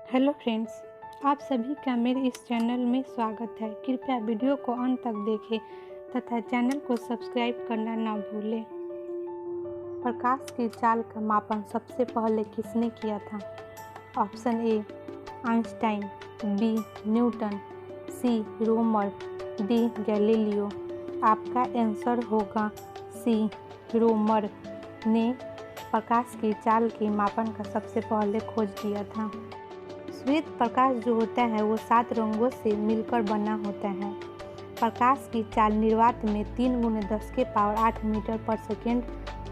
Hello friends, आप सभी का मेरे इस चैनल में स्वागत है। कृपया वीडियो को अंत तक देखें तथा चैनल को सब्सक्राइब करना ना भूलें। प्रकाश की चाल का मापन सबसे पहले किसने किया था? Option A Einstein, B Newton, C Romer, D Galileo. आपका आंसर होगा सी रोमर ने प्रकाश की चाल के मापन का सबसे पहले खोज किया था। श्वेत प्रकाश जो होता है वो 7 रंगों से मिलकर बना होता है। प्रकाश की चाल निर्वात में 3 × 10⁸ मीटर पर सेकेंड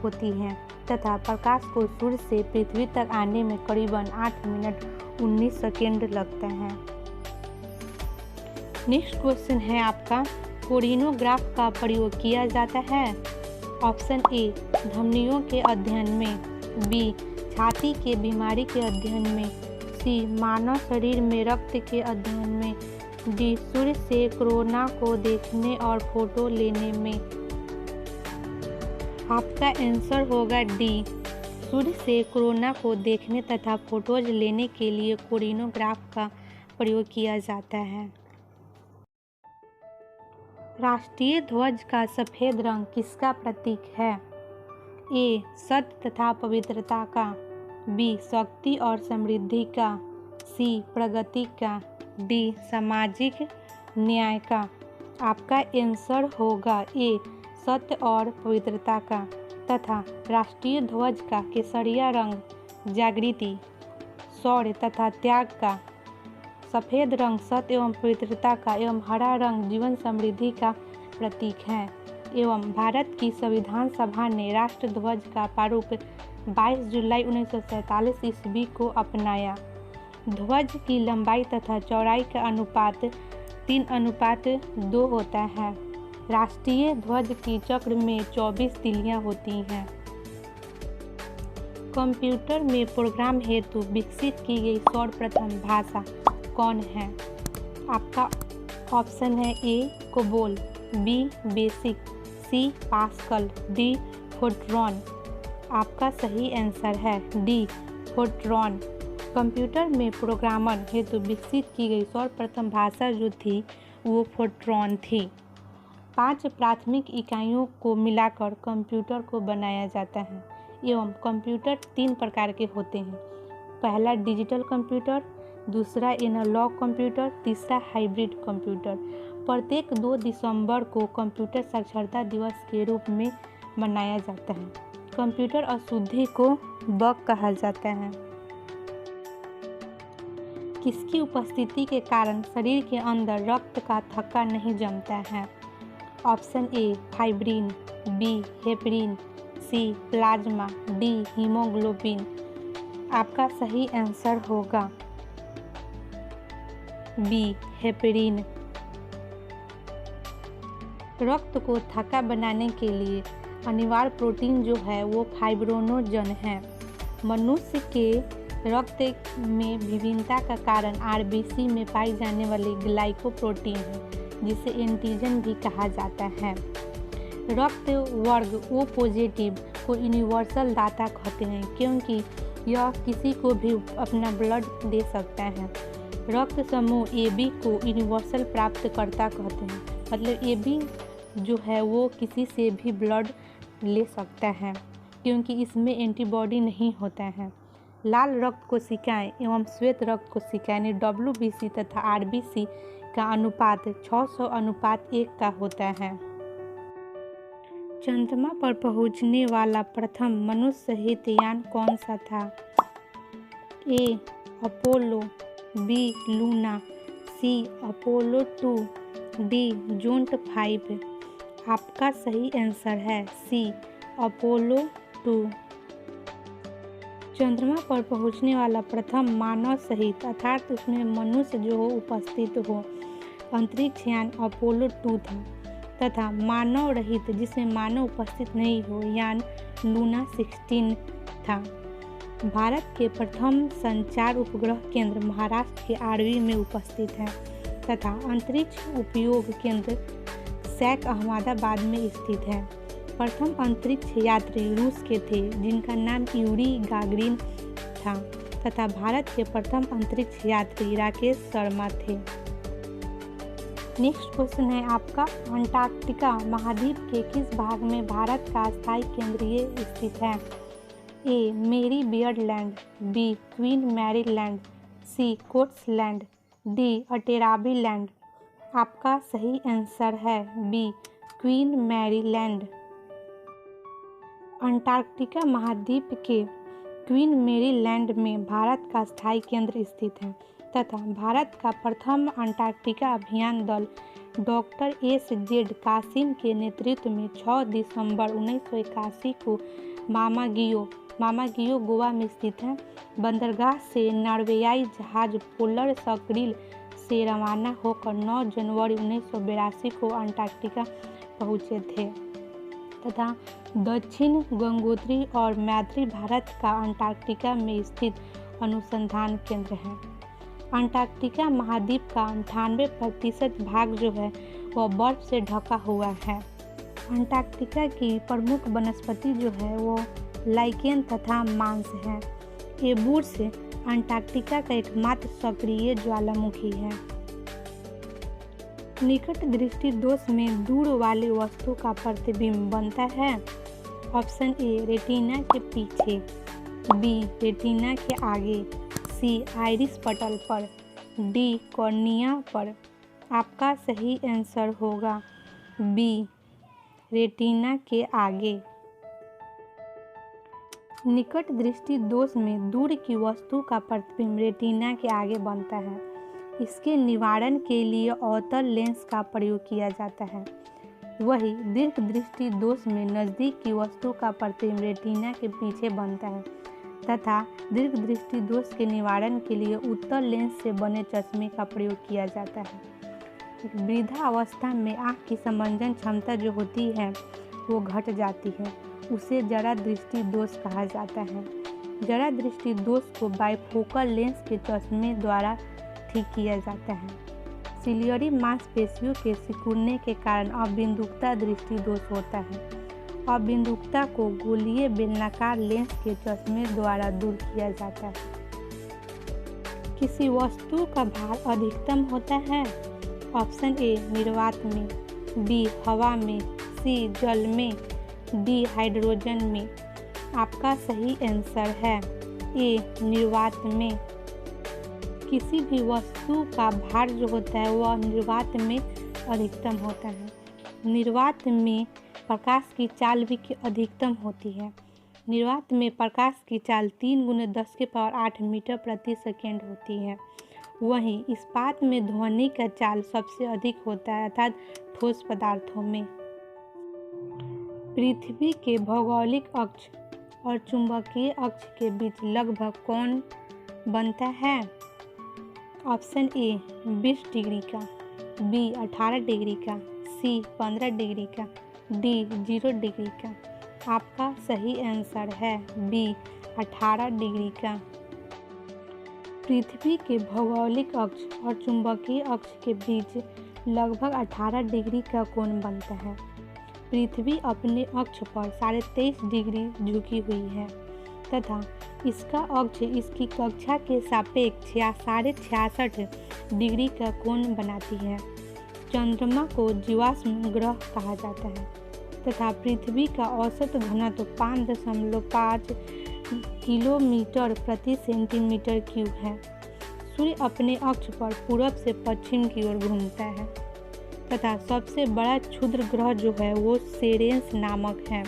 होती है तथा प्रकाश को सूर्य से पृथ्वी तक आने में करीबन 8 मिनट 19 सेकेंड लगता है। नेक्स्ट क्वेश्चन है आपका, कोरिनोग्राफ का प्रयोग किया जाता है? ऑप्शन ए धमनियों के अध्ययन में, बी छाती के बीमारी के अध्ययन में, सी मानव शरीर में रक्त के अध्ययन में, डी सूर्य से कोरोना को देखने और फोटो लेने में। आपका आंसर होगा डी, सूर्य से कोरोना को देखने तथा फोटोज लेने के लिए कोरिनोग्राफ का प्रयोग किया जाता है। राष्ट्रीय ध्वज का सफ़ेद रंग किसका प्रतीक है? ए सत्य तथा पवित्रता का, बी शक्ति और समृद्धि का, सी प्रगति का, डी सामाजिक न्याय का। आपका आंसर होगा ए सत्य और पवित्रता का तथा राष्ट्रीय ध्वज का केसरिया रंग जागृति, शौर्य तथा त्याग का, सफ़ेद रंग सत्य एवं पवित्रता का एवं हरा रंग जीवन समृद्धि का प्रतीक है। एवं भारत की संविधान सभा ने राष्ट्र ध्वज का प्रारूप 22 जुलाई 1947 ईस्वी को अपनाया। ध्वज की लंबाई तथा चौड़ाई का अनुपात 3:2 होता है। राष्ट्रीय ध्वज की चक्र में 24 तिलियां होती हैं। कंप्यूटर में प्रोग्राम हेतु विकसित की गई सर्वप्रथम भाषा कौन है? आपका ऑप्शन है ए कोबोल, बी बेसिक, सी पास्कल, डी फोर्ट्रॉन। आपका सही आंसर है डी फोर्ट्रॉन। कंप्यूटर में प्रोग्रामर हेतु विकसित की गई सर्वप्रथम भाषा जो थी वो फोर्ट्रॉन थी। 5 प्राथमिक इकाइयों को मिलाकर कंप्यूटर को बनाया जाता है एवं कंप्यूटर 3 प्रकार के होते हैं। पहला डिजिटल कंप्यूटर, दूसरा एनालॉग कंप्यूटर, तीसरा हाइब्रिड कंप्यूटर। प्रत्येक 2 दिसंबर को कंप्यूटर साक्षरता दिवस के रूप में मनाया जाता है। कंप्यूटर अशुद्धि को बग कहा जाता है। किसकी उपस्थिति के कारण शरीर के अंदर रक्त का थक्का नहीं जमता है? Option A fibrin, B heparin, C plasma, D haemoglobin. आपका सही आंसर होगा बी हेपरिन। रक्त को थक्का बनाने के लिए अनिवार्य प्रोटीन जो है वो फाइब्रिनोजन है। मनुष्य के रक्त में विभिन्नता का कारण आरबीसी में पाई जाने वाली ग्लाइकोप्रोटीन है जिसे एंटीजन भी कहा जाता है। रक्त वर्ग ओ पॉजिटिव को यूनिवर्सल दाता कहते हैं क्योंकि यह किसी को भी अपना ब्लड दे सकता है। रक्त समूह AB को यूनिवर्सल प्राप्तकर्ता कहते हैं, मतलब AB जो है वो किसी से भी ब्लड ले सकता है क्योंकि इसमें एंटीबॉडी नहीं होता है। लाल रक्त कोशिकाएं एवं श्वेत रक्त कोशिकाएं यानी WBC तथा RBC का अनुपात 600:1 का होता है। चंद्रमा पर पहुंचने वाला प्रथम मनुष्य सहित यान कौन सा था? ए अपोलो, बी लूना, सी अपोलो 2, डी जोंट 5। आपका सही आंसर है सी अपोलो 2। चंद्रमा पर पहुंचने वाला प्रथम मानव सहित अर्थात उसमें मनुष्य जो हो उपस्थित हो अंतरिक्ष यान अपोलो 2 था तथा मानव रहित जिसमें मानव उपस्थित नहीं हो यान लूना 16 था। भारत के प्रथम संचार उपग्रह केंद्र महाराष्ट्र के आरवी में उपस्थित है तथा अंतरिक्ष उपयोग केंद्र सैक अहमदाबाद में स्थित है। प्रथम अंतरिक्ष यात्री रूस के थे जिनका नाम यूरी गागरिन था तथा भारत के प्रथम अंतरिक्ष यात्री राकेश शर्मा थे। नेक्स्ट क्वेश्चन है आपका, अंटार्कटिका महाद्वीप के किस भाग में भारत का स्थायी केंद्र स्थित है? A Marie Byrd Land, B Queen Mary Land, C Coats Land, D Enderby Land. आपका सही आंसर है B Queen Mary Land. Antarctica महाद्वीप के क्वीन मैरी लैंड में भारत का स्थायी केंद्र स्थित है तथा भारत का प्रथम अंटार्कटिका अभियान दल डॉक्टर एस.जेड. कासिम के नेतृत्व में 6 दिसंबर 1981 को मामागियो गोवा में स्थित है बंदरगाह से नॉर्वेयाई जहाज पोलर सक्रिल से रवाना होकर 9 जनवरी 1982 को अंटार्कटिका पहुंचे थे तथा दक्षिण गंगोत्री और मैत्री भारत का अंटार्कटिका में स्थित अनुसंधान केंद्र है। अंटार्कटिका महाद्वीप का 98% भाग जो है वह बर्फ से ढका हुआ है। अंटार्कटिका की प्रमुख वनस्पति जो है वो लाइकेन तथा मांस है। ये बुर्स अंटार्कटिका का एकमात्र सक्रिय ज्वालामुखी है। निकट दृष्टि दोष में दूर वाली वस्तु का प्रतिबिंब बनता है। ऑप्शन ए रेटिना के पीछे, बी रेटिना के आगे, सी आइरिस पटल पर, डी कॉर्निया पर। आपका सही आंसर होगा बी रेटिना के आगे। निकट दृष्टि दोष में दूर की वस्तु का प्रतिबिंब रेटिना के आगे बनता है। इसके निवारण के लिए अवतल लेंस का प्रयोग किया जाता है। वही दीर्घ दृष्टि दोष में नज़दीक की वस्तु का प्रतिबिंब रेटिना के पीछे बनता है तथा दीर्घ दृष्टि दोष के निवारण के लिए उत्तल लेंस से बने चश्मे का प्रयोग किया जाता है। वृद्धावस्था में आँख की समंजन क्षमता जो होती है वो घट जाती है, उसे जरा दृष्टि दोष कहा जाता है। जरा दृष्टि दोष को बाइफोकल लेंस के चश्मे द्वारा ठीक किया जाता है। सिलियरी मांसपेशियों के सिकुड़ने के कारण अबिंदुकता दृष्टि दोष होता है। अबिंदुकता को गोलीय बेलनाकार लेंस के चश्मे द्वारा दूर किया जाता है। किसी वस्तु का भार अधिकतम होता है। ऑप्शन ए निर्वात में, बी हवा में, सी जल में, डी हाइड्रोजन में। आपका सही आंसर है ए निर्वात में। किसी भी वस्तु का भार जो होता है वह निर्वात में अधिकतम होता है। निर्वात में प्रकाश की चाल भी अधिकतम होती है। निर्वात में प्रकाश की चाल 3 × 10⁸ मीटर प्रति सेकेंड होती है। वहीं इस्पात में ध्वनि का चाल सबसे अधिक होता है, अर्थात ठोस पदार्थों में। पृथ्वी के भौगोलिक अक्ष और चुंबकीय अक्ष के बीच लगभग कोण बनता है। ऑप्शन ए 20 डिग्री का, बी 18 डिग्री का, सी 15 डिग्री का, डी 0 डिग्री का। आपका सही आंसर है बी 18 डिग्री का। पृथ्वी के भौगोलिक अक्ष और चुंबकीय अक्ष के बीच लगभग 18 डिग्री का कोण बनता है। पृथ्वी अपने अक्ष पर 23.5 डिग्री झुकी हुई है तथा इसका अक्ष इसकी कक्षा के सापेक्ष 66.5 डिग्री का कोण बनाती है। चंद्रमा को जीवाश्म ग्रह कहा जाता है तथा पृथ्वी का औसत घनत्व 5.5 किलोमीटर प्रति सेंटीमीटर क्यूब है। सूर्य अपने अक्ष पर पूरब से पश्चिम की ओर घूमता है तथा सबसे बड़ा क्षुद्र ग्रह जो है वो सेरेन्स नामक है।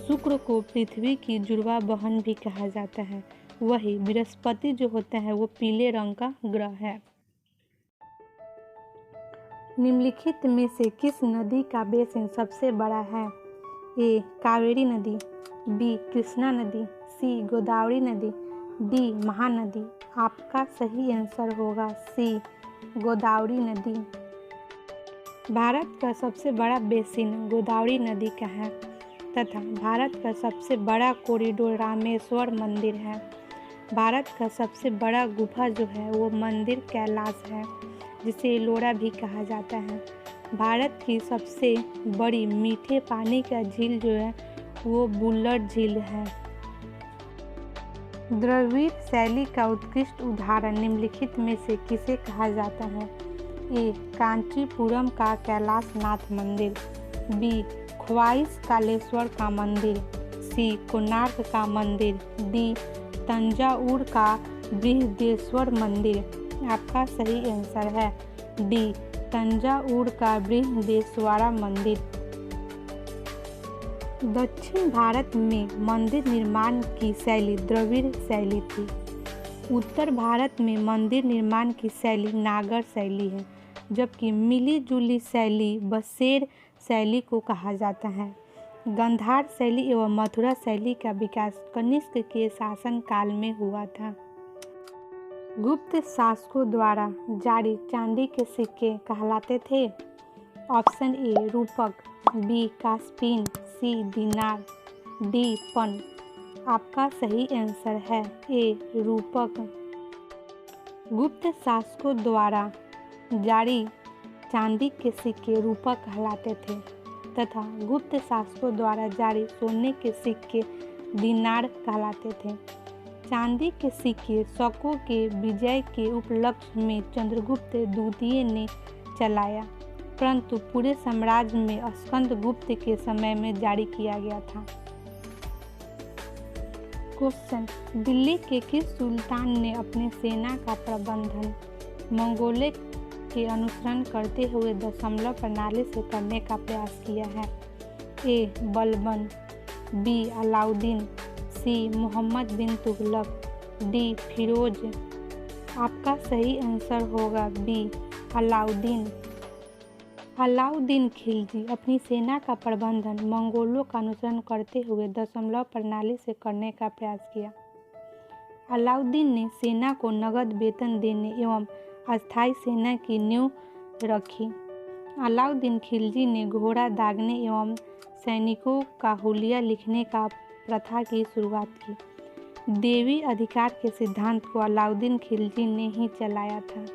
शुक्र को पृथ्वी की जुड़वा बहन भी कहा जाता है। वही बृहस्पति जो होता है वो पीले रंग का ग्रह है। निम्नलिखित में से किस नदी का बेसिन सबसे बड़ा है? ए कावेरी नदी, बी कृष्णा नदी, सी गोदावरी नदी, डी महानदी। आपका सही आंसर होगा सी गोदावरी नदी। भारत का सबसे बड़ा बेसिन गोदावरी नदी का है तथा भारत का सबसे बड़ा कॉरिडोर रामेश्वर मंदिर है। भारत का सबसे बड़ा गुफा जो है वो मंदिर कैलाश है, जिसे एलोरा भी कहा जाता है। भारत की सबसे बड़ी मीठे पानी का झील जो है वो बुल्लर झील है। द्रविड़ शैली का उत्कृष्ट उदाहरण निम्नलिखित में से किसे कहा जाता है? ए. कांचीपुरम का कैलाशनाथ मंदिर, बी. ख्वाइस कालेश्वर का मंदिर, सी. कोणार्क का मंदिर, डी. तंजावुर का बृहदेश्वर मंदिर। आपका सही आंसर है डी. तंजावुर का बृहदेश्वरा मंदिर। दक्षिण भारत में मंदिर निर्माण की शैली द्रविड़ शैली थी। उत्तर भारत में मंदिर निर्माण की शैली नागर शैली है, जबकि मिली जुली शैली बसेर शैली को कहा जाता है। गांधार शैली एवं मथुरा शैली का विकास कनिष्क के शासन काल में हुआ था। गुप्त शासकों द्वारा जारी चांदी के सिक्के कहलाते थे। ऑप्शन ए रूपक, बी कास्पिन, सी दीनार, डी पन। आपका सही आंसर है ए रूपक। गुप्त शासकों द्वारा जारी चांदी के सिक्के रूपक कहलाते थे तथा गुप्त शासकों द्वारा जारी सोने के सिक्के दीनार कहलाते थे। चांदी के सिक्के शकों के विजय के उपलक्ष्य में चंद्रगुप्त द्वितीय ने चलाया, परंतु पूरे साम्राज्य में स्कंदगुप्त के समय में जारी किया गया था। क्वेश्चन, दिल्ली के किस सुल्तान ने अपने सेना का प्रबंधन मंगोलों के अनुसरण करते हुए दशमलव प्रणाली से करने का प्रयास किया है? ए बलबन, बी अलाउद्दीन, सी मोहम्मद बिन तुगलक, डी फिरोज। आपका सही आंसर होगा बी अलाउद्दीन। अलाउद्दीन खिलजी अपनी सेना का प्रबंधन मंगोलों का अनुसरण करते हुए दशमलव प्रणाली से करने का प्रयास किया। अलाउद्दीन ने सेना को नगद वेतन देने एवं अस्थायी सेना की नींव रखी। अलाउद्दीन खिलजी ने घोड़ा दागने एवं सैनिकों का हुलिया लिखने का प्रथा की शुरुआत की। देवी अधिकार के सिद्धांत को अलाउद्दीन खिलजी ने ही चलाया था।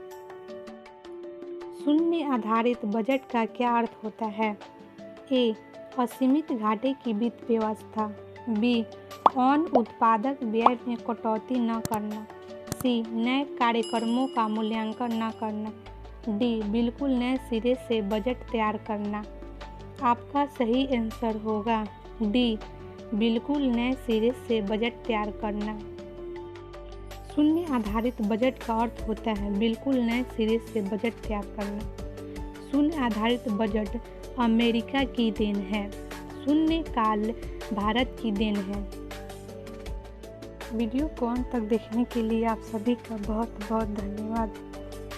शून्य आधारित बजट का क्या अर्थ होता है? ए असीमित घाटे की वित्त व्यवस्था, बी अन्न उत्पादक व्यय में कटौती न करना, सी नए कार्यक्रमों का मूल्यांकन न करना, डी बिल्कुल नए सिरे से बजट तैयार करना। आपका सही आंसर होगा डी बिल्कुल नए सिरे से बजट तैयार करना। शून्य आधारित बजट का अर्थ होता है बिल्कुल नए सिरे से बजट तैयार करना। शून्य आधारित बजट अमेरिका की देन है, शून्य काल भारत की देन है। वीडियो को अंत तक देखने के लिए आप सभी का बहुत बहुत धन्यवाद।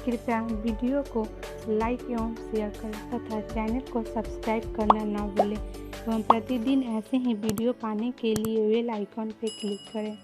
कृपया वीडियो को लाइक एवं शेयर करें तथा चैनल को सब्सक्राइब करना ना भूलें एवं प्रतिदिन ऐसे ही वीडियो पाने के लिए बेल आइकॉन पर क्लिक करें।